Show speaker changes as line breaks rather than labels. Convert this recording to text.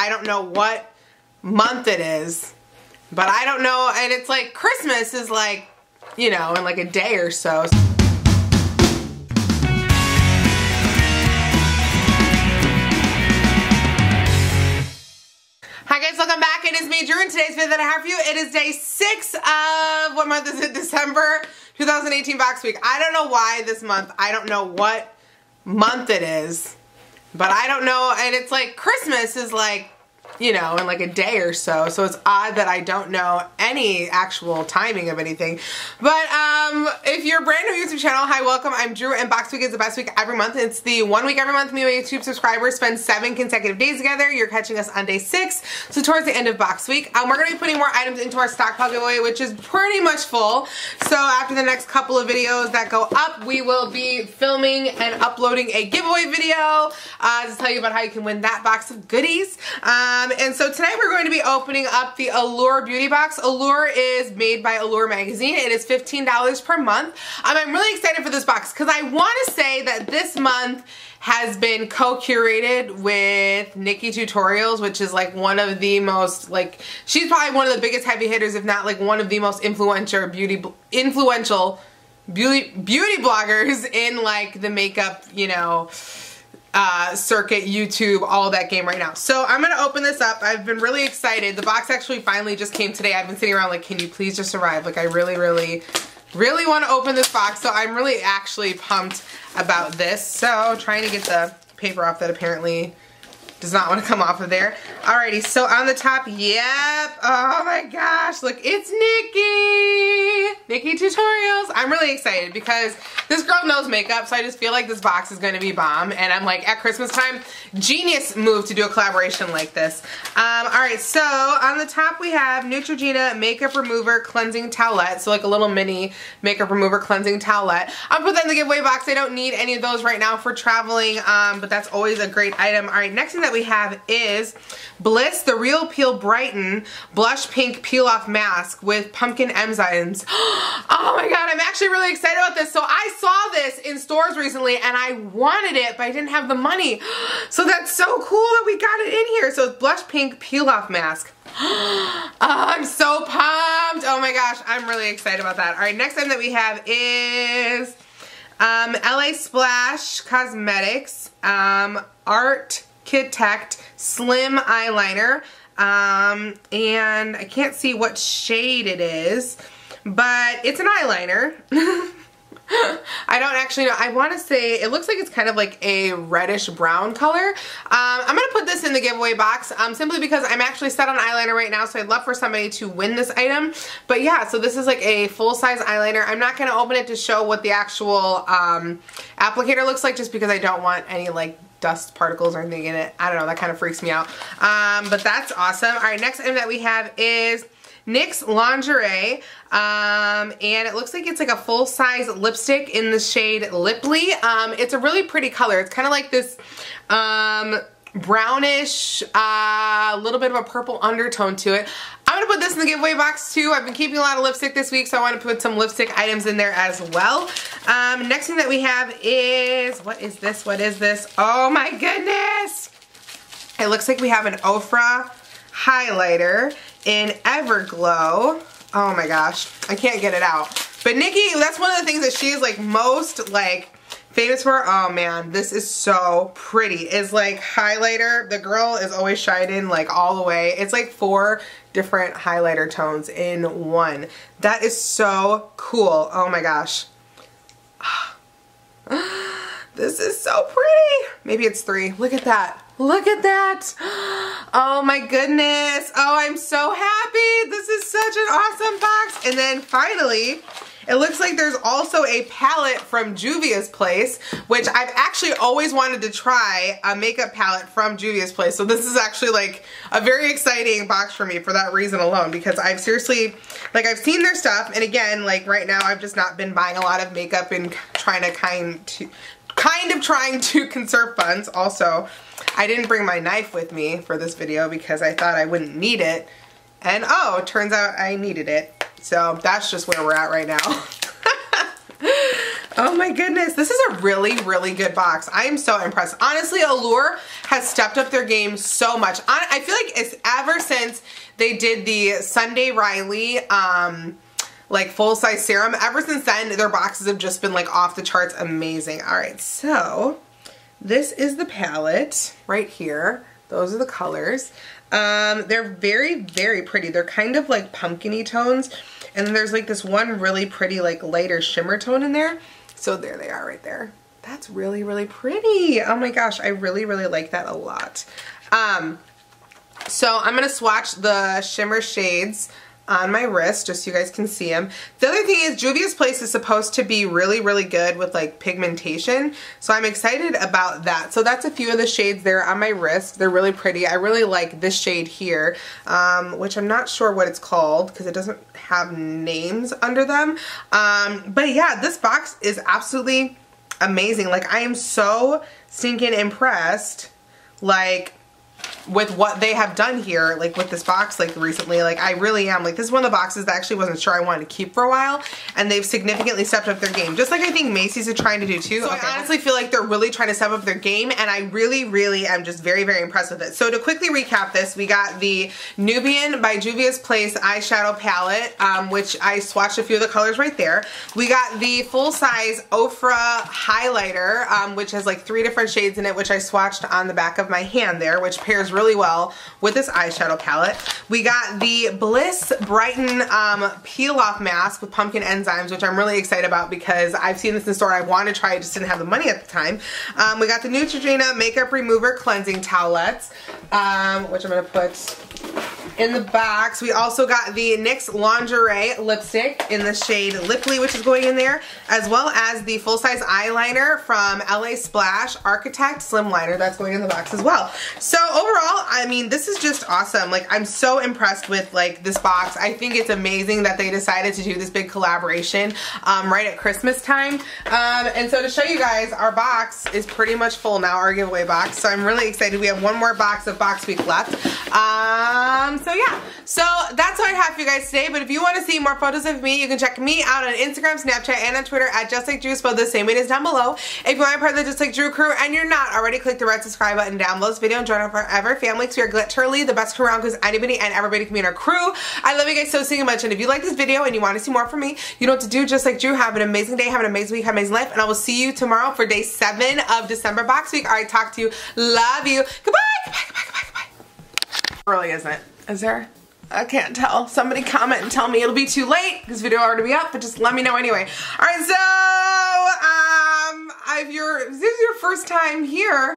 I don't know what month it is, but I don't know, and it's like Christmas is like, you know, in like a day or so. Hi guys, welcome back. It is me, Drew, and today's video that I have for you, it is day 6 of, what month is it? December 2018 box week. I don't know why this month, I don't know what month it is, but I don't know, and it's like Christmas is like, you know, in like a day or so. So it's odd that I don't know any actual timing of anything. But if you're brand new to YouTube channel, hi, welcome. I'm Drew, and box week is the best week every month. It's the 1 week every month me and my YouTube subscribers spend 7 consecutive days together. You're catching us on day 6, so towards the end of box week. We're going to be putting more items into our stockpile giveaway, which is pretty much full. So after the next couple of videos that go up, we will be filming and uploading a giveaway video to tell you about how you can win that box of goodies. And so tonight we're going to be opening up the Allure Beauty Box. Allure is made by Allure Magazine. It is $15 per month. I'm really excited for this box because I want to say that this month has been co-curated with Nikkitutorial, which is like one of the most, like, she's probably one of the biggest heavy hitters, if not like one of the most influential beauty bloggers in like the makeup, you know, circuit, YouTube, all that game right now. So I'm gonna open this up. I've been really excited. The box actually finally just came today. I've been sitting around like, can you please just arrive? Like, I really want to open this box. So I'm really actually pumped about this. So trying to get the paper off that apparently does not want to come off of there. Alrighty, so on the top, yep. Oh my gosh, look, it's Nikkitutorials. I'm really excited because this girl knows makeup, so I just feel like this box is going to be bomb. And I'm like, at Christmas time, genius move to do a collaboration like this. Alright, so on the top we have Neutrogena Makeup Remover Cleansing Towelette. So like a little mini makeup remover cleansing towelette. I'll put that in the giveaway box. I don't need any of those right now for traveling, but that's always a great item. Alright, next thing that we have is Bliss the Real Peel Brighten Blush Pink Peel Off Mask with pumpkin enzymes. Oh my god, I'm actually really excited about this. So I saw this in stores recently and I wanted it, but I didn't have the money. So that's so cool that we got it in here. So it's Blush Pink Peel Off Mask. Oh, I'm so pumped. Oh my gosh, I'm really excited about that. Alright, next item that we have is LA Splash Cosmetics Architect Slim Eyeliner, and I can't see what shade it is, but it's an eyeliner. I don't actually know. I want to say it looks like it's kind of like a reddish brown color. I'm going to put this in the giveaway box simply because I'm actually set on eyeliner right now, so I'd love for somebody to win this item. But yeah, so this is like a full-size eyeliner. I'm not going to open it to show what the actual applicator looks like just because I don't want any like dust particles or anything in it. I don't know, that kind of freaks me out. But that's awesome. Alright, next item that we have is NYX Lingerie, and it looks like it's like a full-size lipstick in the shade Liply. It's a really pretty color. It's kind of like this brownish, little bit of a purple undertone to it. I'm going to put this in the giveaway box too. I've been keeping a lot of lipstick this week, so I want to put some lipstick items in there as well. Next thing that we have is, what is this? What is this? Oh my goodness! It looks like we have an Ofra highlighter in Everglow. Oh my gosh, I can't get it out. But Nikki, that's one of the things that she is like most like famous for. Oh man, this is so pretty. It's like highlighter. The girl is always shining like all the way. It's like 4 different highlighter tones in one. That is so cool. Oh my gosh. This is so pretty. Maybe it's 3. Look at that. Look at that. Oh my goodness. Oh, I'm so happy. This is such an awesome box. And then finally, it looks like there's also a palette from Juvia's Place, which I've actually always wanted to try a makeup palette from Juvia's Place. So this is actually like a very exciting box for me for that reason alone, because I've seriously, like, I've seen their stuff, and again, like right now I've just not been buying a lot of makeup and trying to kind of trying to conserve funds. Also, I didn't bring my knife with me for this video because I thought I wouldn't need it, and oh, it turns out I needed it. So that's just where we're at right now. Oh my goodness, this is a really, really good box. I am so impressed. Honestly, Allure has stepped up their game so much. I feel like it's ever since they did the Sunday Riley like full-size serum, ever since then their boxes have just been like off the charts amazing. Alright, so this is the palette right here. Those are the colors. They're very, very pretty. They're kind of like pumpkin-y tones. And then there's like this one really pretty like lighter shimmer tone in there. So there they are right there. That's really, really pretty. Oh my gosh, I really, really like that a lot. So I'm going to swatch the shimmer shades on my wrist just so you guys can see them. The other thing is Juvia's Place is supposed to be really, really good with like pigmentation. So I'm excited about that. So that's a few of the shades there on my wrist. They're really pretty. I really like this shade here, which I'm not sure what it's called because it doesn't have names under them. But yeah, this box is absolutely amazing. Like I am so stinking impressed. Like with what they have done here, like with this box, like recently, like I really am. Like this is one of the boxes that I actually wasn't sure I wanted to keep for a while, and they've significantly stepped up their game, just like I think Macy's are trying to do too. So I honestly feel like they're really trying to step up their game, and I really, really am just very, very impressed with it. So to quickly recap this, we got the Nubian by Juvia's Place eyeshadow palette, which I swatched a few of the colors right there. We got the full-size Ofra highlighter, which has like 3 different shades in it, which I swatched on the back of my hand there, which pairs really well with this eyeshadow palette. We got the Bliss Brighten peel off mask with pumpkin enzymes, which I'm really excited about because I've seen this in the store. I wanted to try it, just didn't have the money at the time. We got the Neutrogena makeup remover cleansing towelettes, which I'm going to put in the box. We also got the NYX lingerie lipstick in the shade Lipply, which is going in there, as well as the full-size eyeliner from LA Splash Architect Slim Liner. That's going in the box as well. So overall, I mean, this is just awesome. Like, I'm so impressed with like this box. I think it's amazing that they decided to do this big collaboration right at Christmas time. And so to show you guys, our box is pretty much full now, our giveaway box. So I'm really excited. We have one more box of Box Week left. So yeah, so that's all I have for you guys today. But if you want to see more photos of me, you can check me out on Instagram, Snapchat, and on Twitter at JustLikeDrew, spelled the same way as down below. If you want to be part of the Just Like Drew crew and you're not already, click the red subscribe button down below this video and join our forever family, because we are literally the best crew around, because anybody and everybody can be in our crew. I love you guys so stinking much, and if you like this video and you want to see more from me, you know what to do. Just like Drew, have an amazing day, have an amazing week, have an amazing life, and I will see you tomorrow for day 7 of December Box Week. Alright, talk to you. Love you. Goodbye. Goodbye. Goodbye. Goodbye. Goodbye. Early, isn't it? Is there? I can't tell. Somebody comment and tell me it'll be too late. This video will already be up, but just let me know anyway. Alright, so, if this is your first time here,